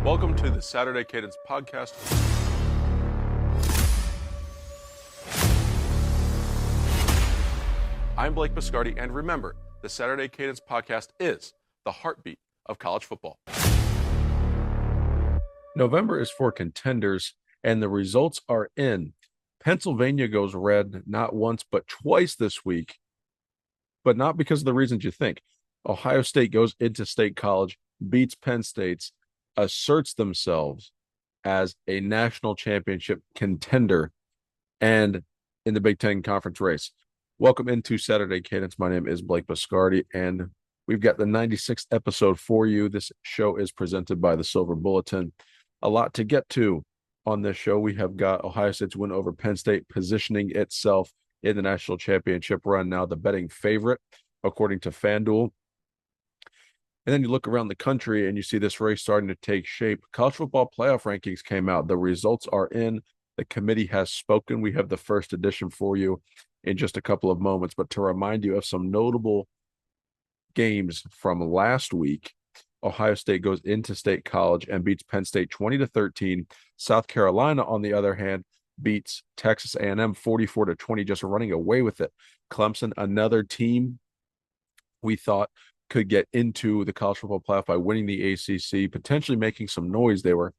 Welcome to the Saturday Cadence podcast. I'm Blake Biscardi, and remember, the Saturday Cadence podcast is the heartbeat of college football. November is for contenders, and the results are in. Pennsylvania goes red not once but twice this week, but not because of the reasons you think. Ohio State goes into State College, beats Penn State's, asserts themselves as a national championship contender and in the Big Ten conference race. Welcome into Saturday Cadence. My name is Blake Biscardi, and we've got the 96th episode for you. This show is presented by the Silver Bulletin. A lot to get to on this show. We have got Ohio State's win over Penn State, positioning itself in the national championship run, now the betting favorite, according to FanDuel. And then you look around the country and you see this race starting to take shape. College football playoff rankings came out. The results are in. The committee has spoken. We have the first edition for you in just a couple of moments. But to remind you of some notable games from last week, Ohio State goes into State College and beats Penn State 20-13. South Carolina, on the other hand, beats Texas A&M 44-20, just running away with it. Clemson, another team we thought could get into the college football playoff by winning the ACC, potentially making some noise. They were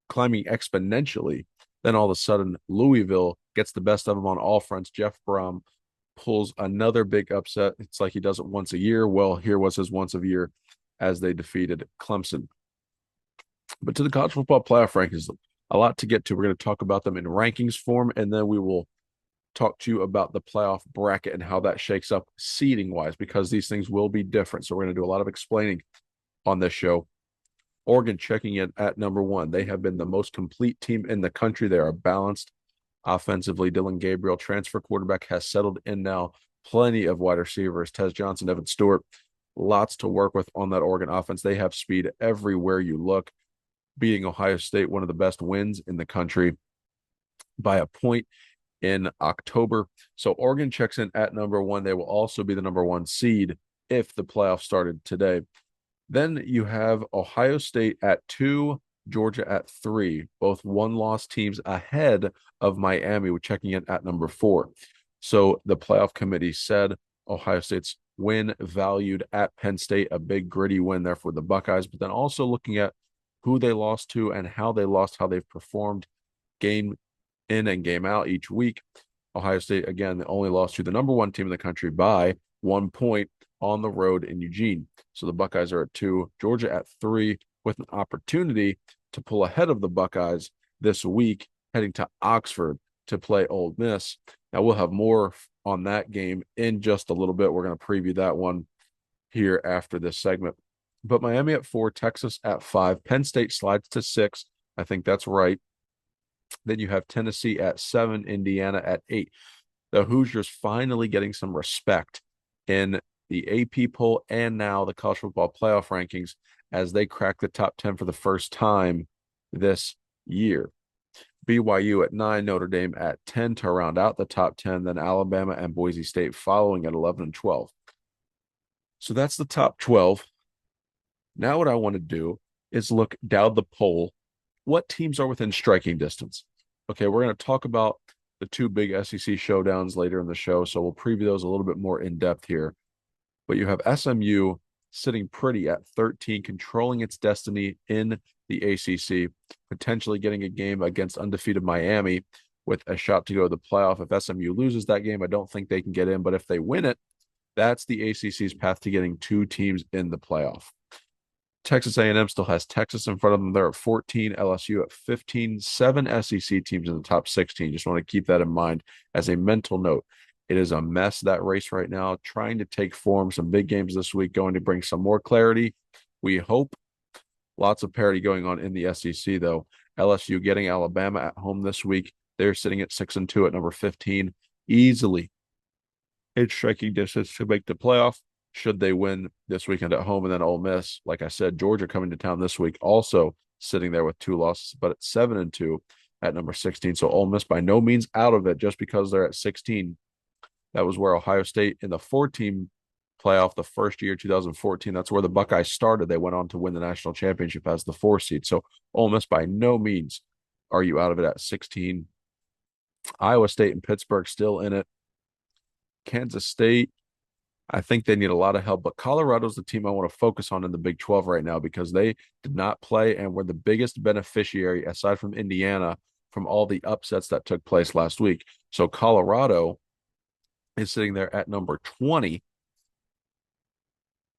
climbing exponentially. Then all of a sudden, Louisville gets the best of them on all fronts. Jeff Brom pulls another big upset. It's like he does it once a year. Well, here was his once a year as they defeated Clemson. But to the college football playoff rankings, a lot to get to. We're going to talk about them in rankings form, and then we will talk to you about the playoff bracket and how that shakes up seeding wise, because these things will be different. So we're going to do a lot of explaining on this show. Oregon checking in at number one. They have been the most complete team in the country. They are balanced offensively. Dylan Gabriel, transfer quarterback, has settled in now. Plenty of wide receivers. Tez Johnson, Evan Stewart, lots to work with on that Oregon offense. They have speed everywhere you look, beating Ohio State, one of the best wins in the country, by a point in October. So Oregon checks in at number one. They will also be the number one seed if the playoffs started today. Then you have Ohio State at 2, Georgia at 3, both one-loss teams ahead of Miami, with checking in at number 4. So the playoff committee said Ohio State's win valued at Penn State, a big gritty win there for the Buckeyes, but then also looking at who they lost to and how they lost, how they've performed game in and game out each week. Ohio State, again, only lost to the number one team in the country by 1 point on the road in Eugene. So the Buckeyes are at 2, Georgia at 3, with an opportunity to pull ahead of the Buckeyes this week, heading to Oxford to play Ole Miss. Now, we'll have more on that game in just a little bit. We're going to preview that one here after this segment. But Miami at 4, Texas at 5, Penn State slides to 6. I think that's right. Then you have Tennessee at 7, Indiana at 8. The Hoosiers finally getting some respect in the AP poll and now the college football playoff rankings as they crack the top 10 for the first time this year. BYU at 9, Notre Dame at 10 to round out the top 10, then Alabama and Boise State following at 11 and 12. So that's the top 12. Now what I want to do is look down the poll. What teams are within striking distance? Okay, we're going to talk about the two big SEC showdowns later in the show, so we'll preview those a little bit more in depth here. But you have SMU sitting pretty at 13, controlling its destiny in the ACC, potentially getting a game against undefeated Miami with a shot to go to the playoff. If SMU loses that game, I don't think they can get in, but if they win it, that's the ACC's path to getting 2 teams in the playoff. Texas A&M still has Texas in front of them. They're at 14, LSU at 15, 7 SEC teams in the top 16. Just want to keep that in mind as a mental note. It is a mess, that race right now, trying to take form. Some big games this week going to bring some more clarity. We hope. Lots of parity going on in the SEC, though. LSU getting Alabama at home this week. They're sitting at 6-2 at number 15. Easily in striking distance to make the playoff, should they win this weekend at home. And then Ole Miss, like I said, Georgia coming to town this week, also sitting there with 2 losses, but at 7-2 at number 16. So Ole Miss by no means out of it just because they're at 16. That was where Ohio State in the 4-team playoff the first year, 2014. That's where the Buckeyes started. They went on to win the national championship as the 4 seed. So Ole Miss by no means are you out of it at 16. Iowa State and Pittsburgh still in it. Kansas State, I think they need a lot of help, but Colorado's the team I want to focus on in the Big 12 right now because they did not play and were the biggest beneficiary, aside from Indiana, from all the upsets that took place last week. So Colorado is sitting there at number 20.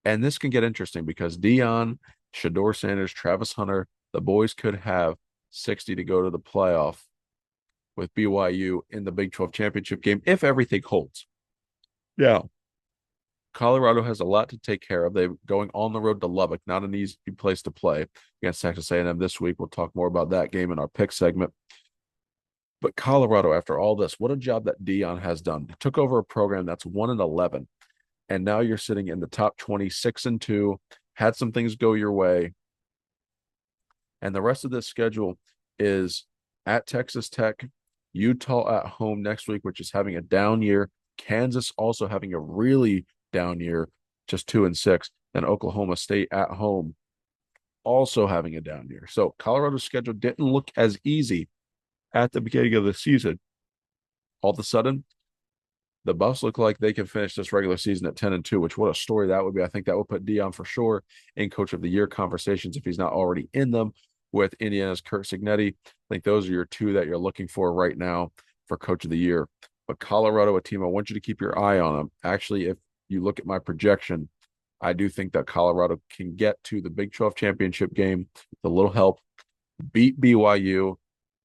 And this can get interesting because Dion, Shador Sanders, Travis Hunter, the boys could have 60 to go to the playoff with BYU in the Big 12 championship game if everything holds. Yeah. Colorado has a lot to take care of. They're going on the road to Lubbock, not an easy place to play against Texas A&M this week. We'll talk more about that game in our pick segment. But Colorado, after all this, what a job that Dion has done. He took over a program that's 1-11, and now you're sitting in the top 20, 6-2, had some things go your way. And the rest of this schedule is at Texas Tech, Utah at home next week, which is having a down year. Kansas also having a really down year, just 2-6. Then Oklahoma State at home, also having a down year. So Colorado's schedule didn't look as easy at the beginning of the season. All of a sudden, the Buffs look like they can finish this regular season at 10-2, which what a story that would be. I think that would put Dion for sure in Coach of the Year conversations if he's not already in them with Indiana's Curt Cignetti. I think those are your two that you're looking for right now for Coach of the Year. But Colorado, a team, I want you to keep your eye on them. Actually, if you look at my projection, I do think that Colorado can get to the Big 12 championship game with a little help, beat BYU,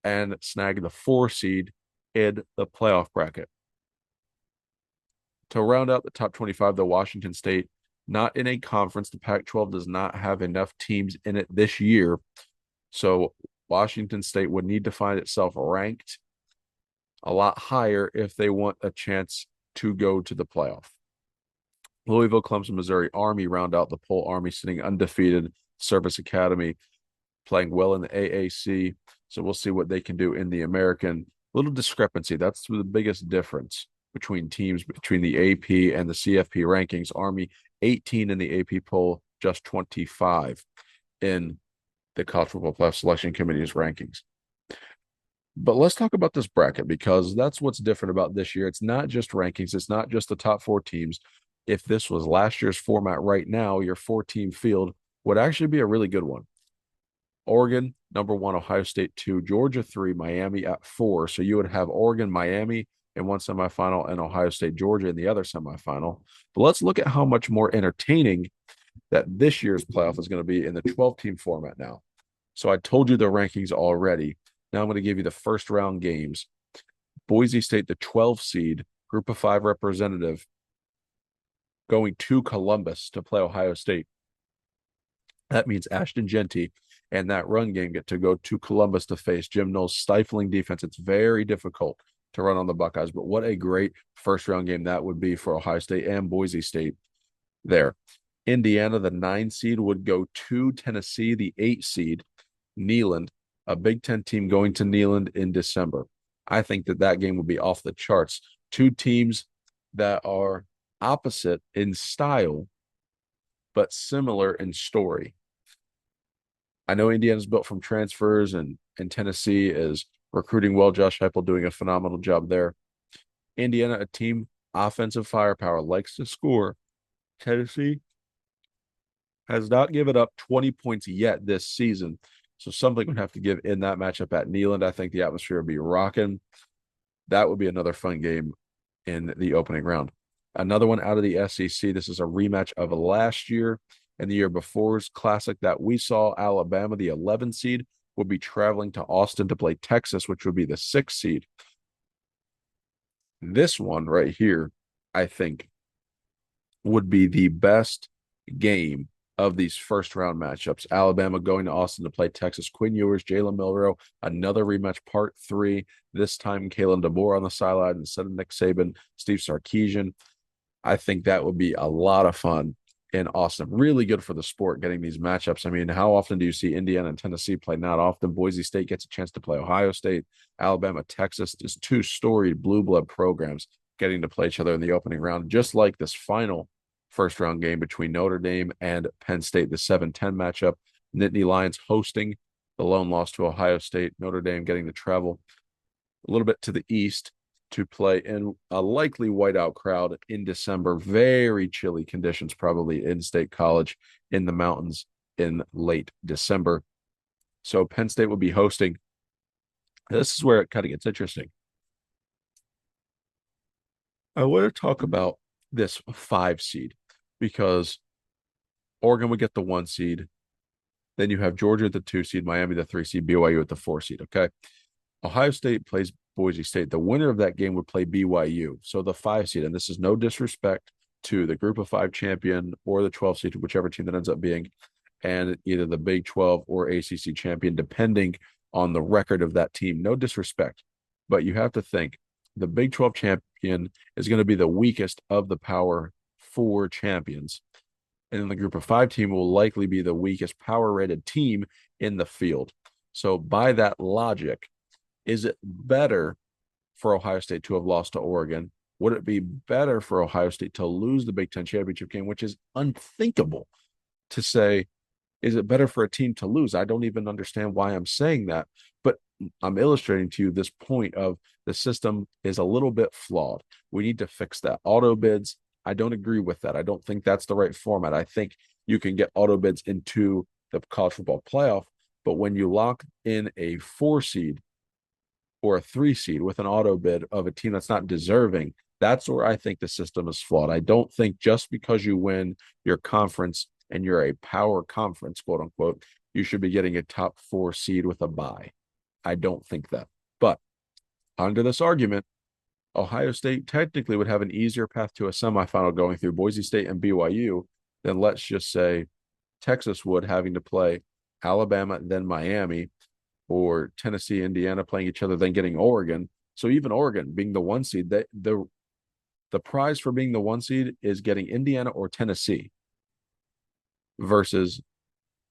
and snag the 4 seed in the playoff bracket. To round out the top 25, though, Washington State, not in a conference. The Pac-12 does not have enough teams in it this year. So Washington State would need to find itself ranked a lot higher if they want a chance to go to the playoff. Louisville, Clemson, Missouri, Army round out the poll. Army sitting undefeated, Service Academy playing well in the AAC. So we'll see what they can do in the American. Little discrepancy. That's the biggest difference between teams, between the AP and the CFP rankings. Army 18 in the AP poll, just 25 in the College Football Playoff Selection Committee's rankings. But let's talk about this bracket because that's what's different about this year. It's not just rankings. It's not just the top 4 teams. If this was last year's format right now, your 4-team field would actually be a really good one. Oregon, number 1, Ohio State 2, Georgia 3, Miami at 4. So you would have Oregon, Miami in one semifinal and Ohio State, Georgia in the other semifinal. But let's look at how much more entertaining that this year's playoff is going to be in the 12-team format now. So I told you the rankings already. Now I'm going to give you the first round games. Boise State, the 12 seed, group of 5 representative, going to Columbus to play Ohio State. That means Ashton Genty and that run game get to go to Columbus to face Jim Knowles' stifling defense. It's very difficult to run on the Buckeyes, but what a great first round game that would be for Ohio State and Boise State there. Indiana, the 9 seed, would go to Tennessee, the 8 seed, Neyland, a Big Ten team going to Neyland in December. I think that game would be off the charts. 2 teams that are opposite in style, but similar in story. I know Indiana's built from transfers, and Tennessee is recruiting well. Josh Heupel doing a phenomenal job there. Indiana, a team, offensive firepower, likes to score. Tennessee has not given up 20 points yet this season. So something would have to give in that matchup at Neyland. I think the atmosphere would be rocking. That would be another fun game in the opening round. Another one out of the SEC. This is a rematch of last year and the year before's classic that we saw. Alabama, the 11 seed, would be traveling to Austin to play Texas, which would be the 6 seed. This one right here, I think, would be the best game of these first round matchups. Alabama going to Austin to play Texas. Quinn Ewers, Jalen Milroe, another rematch, part 3. This time, Kalen DeBoer on the sideline instead of Nick Saban, Steve Sarkisian. I think that would be a lot of fun in Austin. Really good for the sport getting these matchups. I mean, how often do you see Indiana and Tennessee play? Not often. Boise State gets a chance to play Ohio State. Alabama, Texas, just 2 storied blue blood programs getting to play each other in the opening round, just like this final first round game between Notre Dame and Penn State, the 7-10 matchup. Nittany Lions hosting, the lone loss to Ohio State. Notre Dame getting to travel a little bit to the east to play in a likely whiteout crowd in December. Very chilly conditions, probably in State College in the mountains in late December. So Penn State will be hosting. This is where it kind of gets interesting. I want to talk about this 5 seed because Oregon would get the 1 seed. Then you have Georgia at the 2 seed, Miami the 3 seed, BYU at the 4 seed. Okay. Ohio State plays Boise State. The winner of that game would play BYU. So the 5 seed, and this is no disrespect to the group of 5 champion or the 12 seed, whichever team that ends up being, and either the Big 12 or ACC champion, depending on the record of that team. No disrespect, but you have to think the Big 12 champion is going to be the weakest of the Power 4 champions. And then the group of 5 team will likely be the weakest power rated team in the field. So by that logic, is it better for Ohio State to have lost to Oregon? Would it be better for Ohio State to lose the Big Ten championship game, which is unthinkable to say? Is it better for a team to lose? I don't even understand why I'm saying that, but I'm illustrating to you this point of the system is a little bit flawed. We need to fix that. Auto bids, I don't agree with that. I don't think that's the right format. I think you can get auto bids into the college football playoff, but when you lock in a 4 seed or a 3 seed with an auto bid of a team that's not deserving, that's where I think the system is flawed. I don't think just because you win your conference and you're a power conference, quote unquote, you should be getting a top 4 seed with a bye. I don't think that. But under this argument, Ohio State technically would have an easier path to a semifinal going through Boise State and BYU than, let's just say, Texas would, having to play Alabama, then Miami, or Tennessee, Indiana playing each other, then getting Oregon. So even Oregon being the 1 seed, the prize for being the 1 seed is getting Indiana or Tennessee versus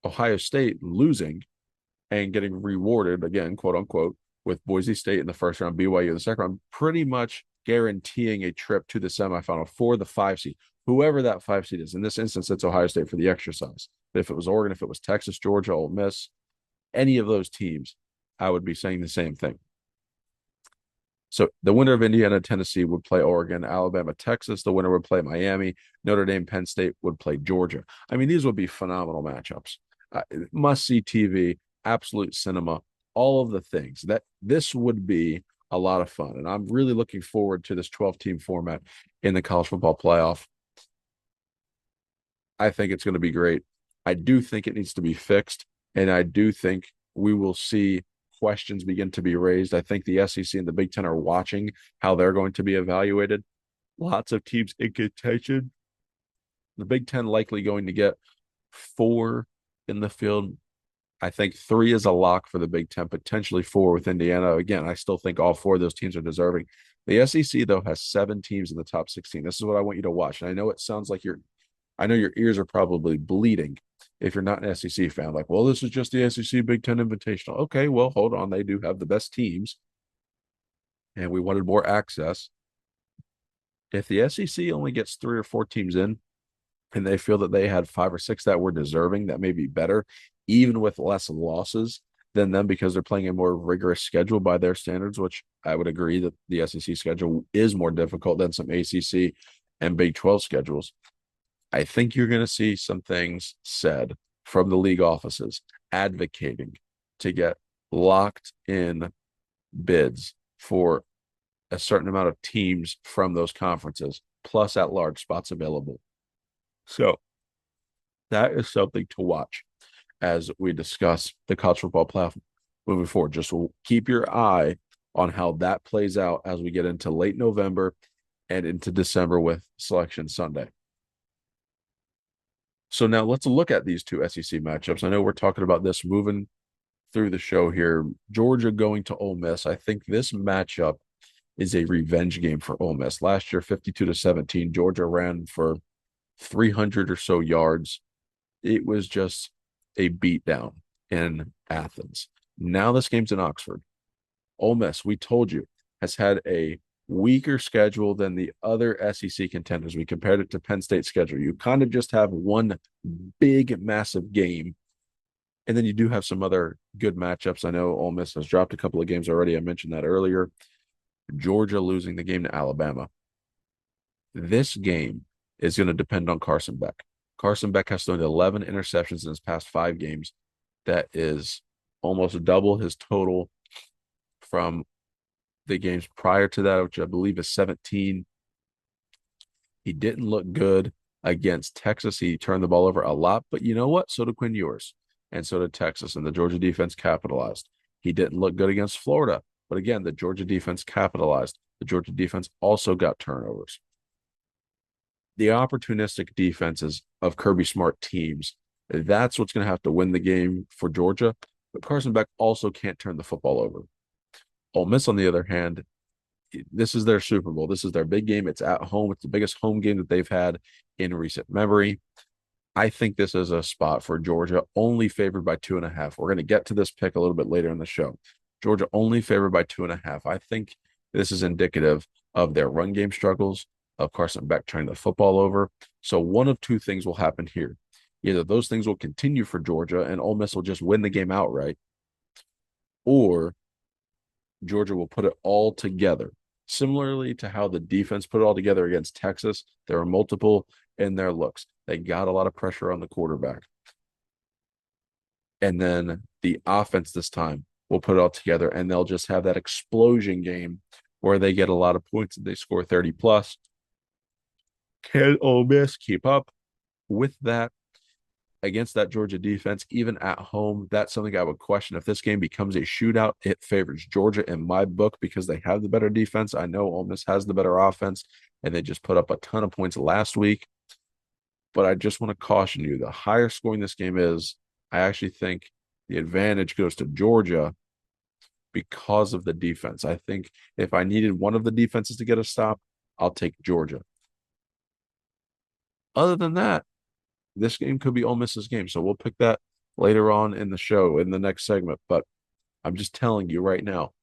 Ohio State losing and getting rewarded, again, quote unquote, with Boise State in the first round, BYU in the second round, pretty much guaranteeing a trip to the semifinal for the 5 seed, whoever that 5 seed is. In this instance, it's Ohio State for the exercise. But if it was Oregon, if it was Texas, Georgia, Ole Miss, any of those teams, I would be saying the same thing. So the winner of Indiana, Tennessee would play Oregon, Alabama, Texas. The winner would play Miami. Notre Dame, Penn State would play Georgia. I mean, these would be phenomenal matchups. Must-see TV, absolute cinema, all of the things. That this would be a lot of fun. And I'm really looking forward to this 12-team format in the college football playoff. I think it's going to be great. I do think it needs to be fixed, and I do think we will see questions begin to be raised. I think the SEC and the Big Ten are watching how they're going to be evaluated. Lots of teams in contention. The Big Ten likely going to get 4 in the field. I think 3 is a lock for the Big Ten, potentially 4 with Indiana. Again, I still think all 4 of those teams are deserving. The SEC, though, has 7 teams in the top 16. This is what I want you to watch. And I know it sounds like I know your ears are probably bleeding if you're not an SEC fan. Like, well, this is just the SEC Big Ten Invitational. Okay, well, hold on. They do have the best teams, and we wanted more access. If the SEC only gets 3 or 4 teams in, and they feel that they had 5 or 6 that were deserving, that may be better, even with less losses than them because they're playing a more rigorous schedule by their standards, which I would agree that the SEC schedule is more difficult than some ACC and Big 12 schedules. I think you're going to see some things said from the league offices advocating to get locked in bids for a certain amount of teams from those conferences, plus at-large spots available. So that is something to watch as we discuss the college football playoff moving forward. Just keep your eye on how that plays out as we get into late November and into December with Selection Sunday. So now let's look at these 2 SEC matchups. I know we're talking about this moving through the show here. Georgia going to Ole Miss. I think this matchup is a revenge game for Ole Miss. Last year, 52-17, Georgia ran for 300 or so yards. It was just a beatdown in Athens. Now this game's in Oxford. Ole Miss, we told you, has had a weaker schedule than the other SEC contenders. We compared it to Penn State's schedule. You kind of just have one big, massive game. And then you do have some other good matchups. I know Ole Miss has dropped a couple of games already. I mentioned that earlier. Georgia losing the game to Alabama. This game is going to depend on Carson Beck. Carson Beck has thrown 11 interceptions in his past 5 games. That is almost double his total from the games prior to that, which I believe is 17. He didn't look good against Texas. He turned the ball over a lot, but you know what? So did Quinn Ewers, and so did Texas, and the Georgia defense capitalized. He didn't look good against Florida, but again, the Georgia defense capitalized. The Georgia defense also got turnovers. The opportunistic defenses of Kirby Smart teams, that's what's going to have to win the game for Georgia. But Carson Beck also can't turn the football over. Ole Miss, on the other hand, this is their Super Bowl. This is their big game. It's at home. It's the biggest home game that they've had in recent memory. I think this is a spot for Georgia, only favored by 2.5. We're going to get to this pick a little bit later in the show. Georgia only favored by 2.5. I think this is indicative of their run game struggles, of Carson Beck turning the football over. So one of two things will happen here. Either those things will continue for Georgia and Ole Miss will just win the game outright, or Georgia will put it all together. Similarly to how the defense put it all together against Texas, there were multiple in their looks. They got a lot of pressure on the quarterback. And then the offense this time will put it all together, and they'll just have that explosion game where they get a lot of points and they score 30 plus. Can Ole Miss keep up with that against that Georgia defense, even at home? That's something I would question. If this game becomes a shootout, it favors Georgia in my book because they have the better defense. I know Ole Miss has the better offense, and they just put up a ton of points last week. But I just want to caution you, the higher scoring this game is, I actually think the advantage goes to Georgia because of the defense. I think if I needed one of the defenses to get a stop, I'll take Georgia. Other than that, this game could be Ole Miss's game. So we'll pick that later on in the show, in the next segment. But I'm just telling you right now,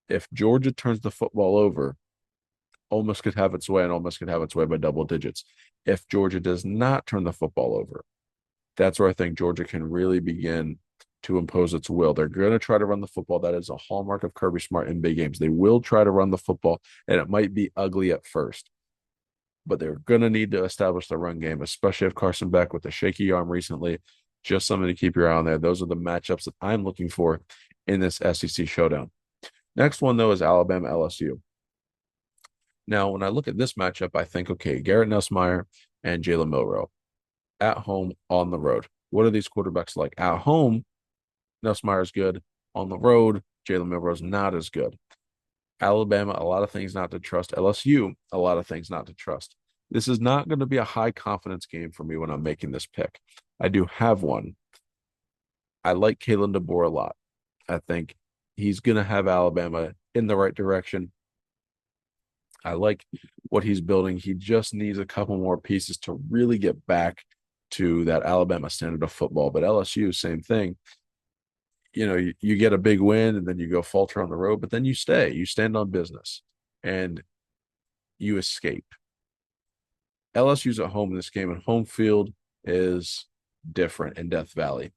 if Georgia turns the football over, Ole Miss could have its way, and Ole Miss could have its way by double digits. If Georgia does not turn the football over, that's where I think Georgia can really begin to impose its will. They're going to try to run the football. That is a hallmark of Kirby Smart in big games. They will try to run the football, and it might be ugly at first, but they're going to need to establish the run game, especially if Carson Beck with a shaky arm recently. Just something to keep your eye on there. Those are the matchups that I'm looking for in this SEC showdown. Next one, though, is Alabama LSU. Now, when I look at this matchup, I think, okay, Garrett Nussmeier and Jalen Milroe at home, on the road. What are these quarterbacks like? At home, Nussmeier is good. On the road, Jalen Milroe is not as good. Alabama, a lot of things not to trust. LSU, a lot of things not to trust. This is not going to be a high confidence game for me when I'm making this pick. I do have one. I like Kalen DeBoer a lot. I think he's going to have Alabama in the right direction. I like what he's building. He just needs a couple more pieces to really get back to that Alabama standard of football. But LSU, same thing. You know, you get a big win and then you go falter on the road, but then you stay. You stand on business and you escape. LSU's at home in this game, and home field is different in Death Valley.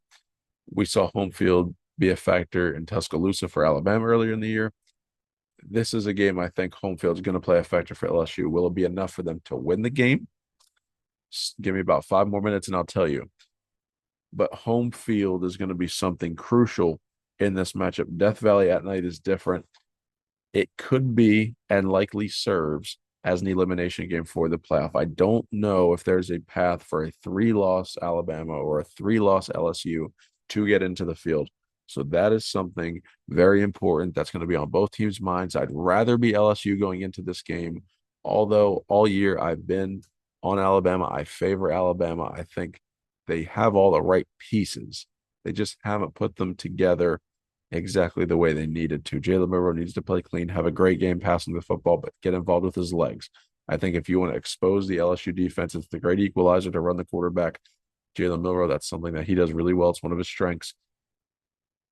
We saw home field be a factor in Tuscaloosa for Alabama earlier in the year. This is a game I think home field is going to play a factor for LSU. Will it be enough for them to win the game? Give me about 5 more minutes and I'll tell you. But home field is going to be something crucial in this matchup. Death Valley at night is different. It could be and likely serves as an elimination game for the playoff. I don't know if there's a path for a 3-loss Alabama or a 3-loss LSU to get into the field. So that is something very important that's going to be on both teams' minds. I'd rather be LSU going into this game, although all year I've been on Alabama. I favor Alabama. I think they have all the right pieces. They just haven't put them together exactly the way they needed to. Jalen Milroe needs to play clean, have a great game passing the football, but get involved with his legs. I think if you want to expose the LSU defense, it's the great equalizer to run the quarterback. Jalen Milroe, that's something that he does really well. It's one of his strengths.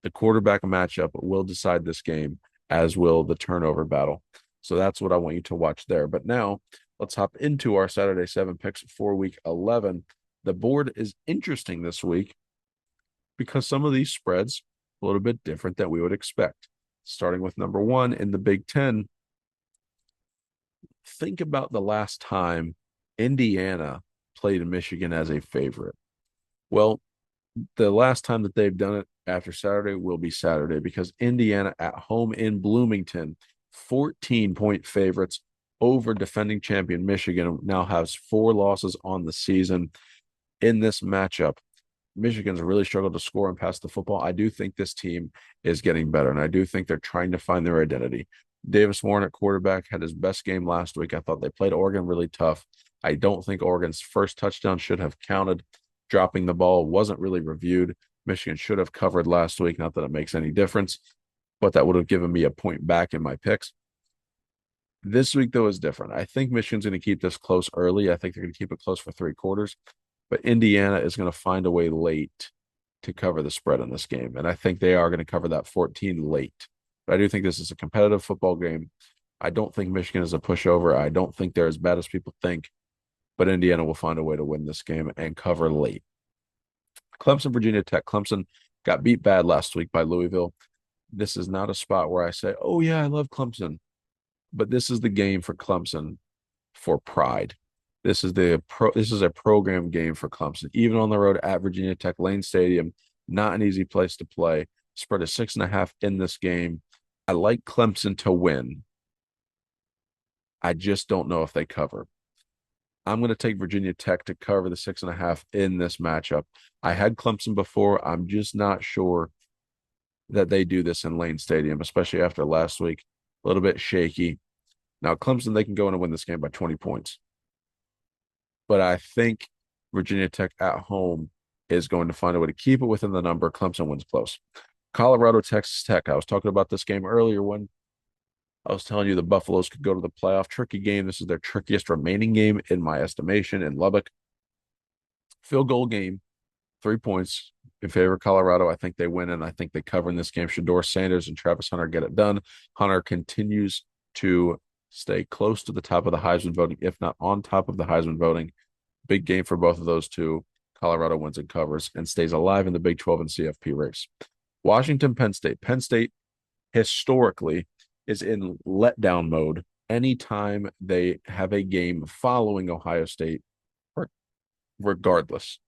The quarterback matchup will decide this game, as will the turnover battle. So that's what I want you to watch there. But now let's hop into our Saturday 7 picks for week 11. The board is interesting this week because some of these spreads a little bit different than we would expect. Starting with number 1 in the Big Ten, think about the last time Indiana played Michigan as a favorite. Well, the last time that they've done it after Saturday will be Saturday because Indiana at home in Bloomington, 14-point favorites over defending champion Michigan, now has 4 losses on the season. In this matchup, Michigan's really struggled to score and pass the football. I do think this team is getting better, and I do think they're trying to find their identity. Davis Warren at quarterback had his best game last week. I thought they played Oregon really tough. I don't think Oregon's first touchdown should have counted. Dropping the ball wasn't really reviewed. Michigan should have covered last week. Not that it makes any difference, but that would have given me a point back in my picks. This week, though, is different. I think Michigan's going to keep this close early. I think they're going to keep it close for 3/4. But Indiana is going to find a way late to cover the spread in this game. And I think they are going to cover that 14 late. But I do think this is a competitive football game. I don't think Michigan is a pushover. I don't think they're as bad as people think. But Indiana will find a way to win this game and cover late. Clemson, Virginia Tech. Clemson got beat bad last week by Louisville. This is not a spot where I say, oh, yeah, I love Clemson. But this is the game for Clemson for pride. This is a program game for Clemson, even on the road at Virginia Tech Lane Stadium. Not an easy place to play. Spread is 6.5 in this game. I like Clemson to win. I just don't know if they cover. I'm going to take Virginia Tech to cover the 6.5 in this matchup. I had Clemson before. I'm just not sure that they do this in Lane Stadium, especially after last week. A little bit shaky. Now, Clemson, they can go in and win this game by 20 points. But I think Virginia Tech at home is going to find a way to keep it within the number. Clemson wins close. Colorado, Texas Tech. I was talking about this game earlier when I was telling you the Buffaloes could go to the playoff. Tricky game. This is their trickiest remaining game in my estimation in Lubbock. Field goal game, 3 points in favor of Colorado. I think they win, and I think they cover in this game. Shador Sanders and Travis Hunter get it done. Hunter continues to stay close to the top of the Heisman voting, if not on top of the Heisman voting. Big game for both of those two. Colorado wins and covers and stays alive in the Big 12 and CFP race. Washington, Penn State. Penn State historically is in letdown mode anytime they have a game following Ohio State, regardless.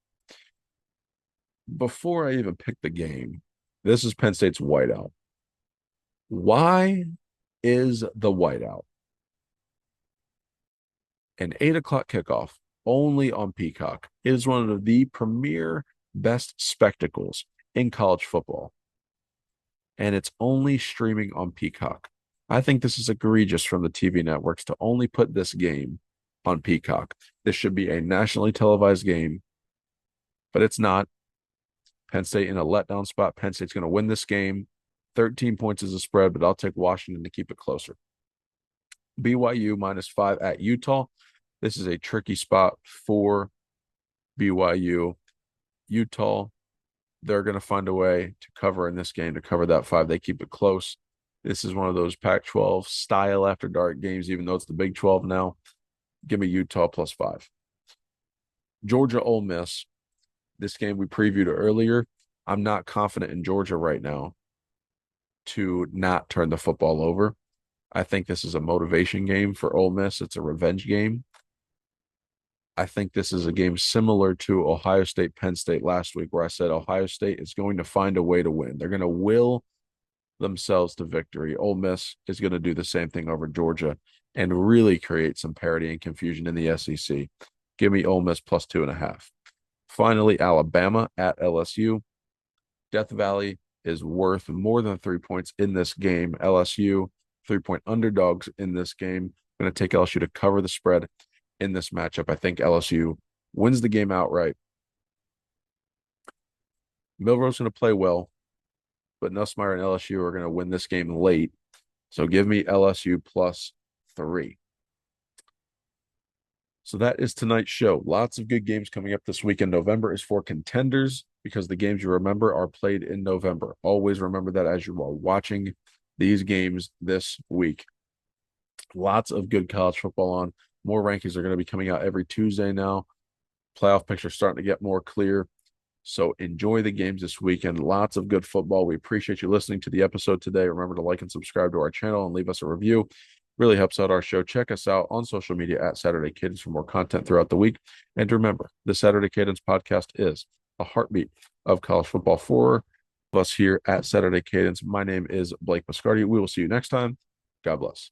Before I even pick the game, this is Penn State's whiteout. Why is the whiteout an 8 o'clock kickoff only on Peacock? It is one of the premier best spectacles in college football. And it's only streaming on Peacock. I think this is egregious from the TV networks to only put this game on Peacock. This should be a nationally televised game, but it's not. Penn State in a letdown spot. Penn State's going to win this game. 13 points is a spread, but I'll take Washington to keep it closer. BYU -5 at Utah. This is a tricky spot for BYU. Utah, they're going to find a way to cover in this game, to cover that 5. They keep it close. This is one of those Pac-12 style after dark games, even though it's the Big 12 now. Give me Utah +5. Georgia, Ole Miss. This game we previewed earlier. I'm not confident in Georgia right now to not turn the football over. I think this is a motivation game for Ole Miss. It's a revenge game. I think this is a game similar to Ohio State, Penn State last week, where I said Ohio State is going to find a way to win. They're going to will themselves to victory. Ole Miss is going to do the same thing over Georgia and really create some parity and confusion in the SEC. Give me Ole Miss +2.5. Finally, Alabama at LSU. Death Valley is worth more than 3 points in this game. LSU, 3-point underdogs in this game. I'm going to take LSU to cover the spread in this matchup. I think LSU wins the game outright. Milroe's going to play well, but Nussmeier and LSU are going to win this game late. So give me LSU +3. So that is tonight's show. Lots of good games coming up this weekend. November is for contenders because the games you remember are played in November. Always remember that as you are watching these games this week. Lots of good college football on. More rankings are going to be coming out every Tuesday now. Playoff picture starting to get more clear. So enjoy the games this weekend. Lots of good football. We appreciate you listening to the episode today. Remember to like and subscribe to our channel and leave us a review. Really helps out our show. Check us out on social media at Saturday Cadence for more content throughout the week. And remember, the Saturday Cadence podcast is a heartbeat of college football for us here at Saturday Cadence. My name is Blake Biscardi. We will see you next time. God bless.